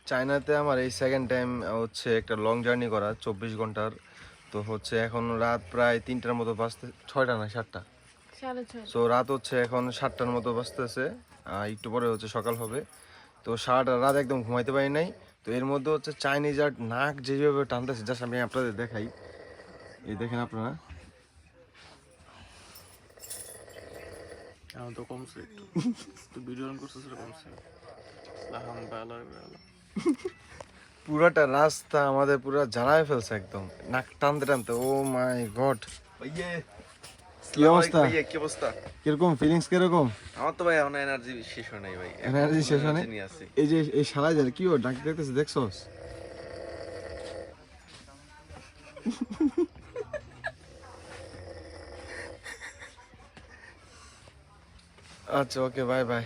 চায়নাতে আমার এই সেকেন্ড টাইম হচ্ছে একটা লং জার্নি করা 24 ঘন্টার। তো হচ্ছে এখন রাত প্রায় 3টার মতো বাজতে, 6টা না 7টা। সো রাত হচ্ছে এখন 7টার মতো বাজতেছে, একটু পরে হচ্ছে সকাল হবে। তো সারাটা রাত একদম ঘুমাইতে পারি নাই। তো এর মধ্যে হচ্ছে চাইনিজ আর নাক যেভাবে টানতেছে, জাস্ট আমি আপনাদের দেখাই। এই দেখেন আপনারা, এখন তো কমছে একটু, তুই ভিডিও অন করছিস কমছে। পুরাটা রাস্তা আমাদের পুরো জ্বালায় ফেলছে একদম, নাক টানতে টানতে। ও মাই গড, কি অবস্থা? কি অবস্থা? কিরকম ফিলিংস কিরকম? আমার তো ভাই এখন এনার্জি শেষ হয় নাই ভাই, এনার্জি শেষ হয় নাই? এই যে এই শালায় যার কি ও ডাক দেখতেছে, দেখছস? আচ্ছা, ওকে, বাই বাই।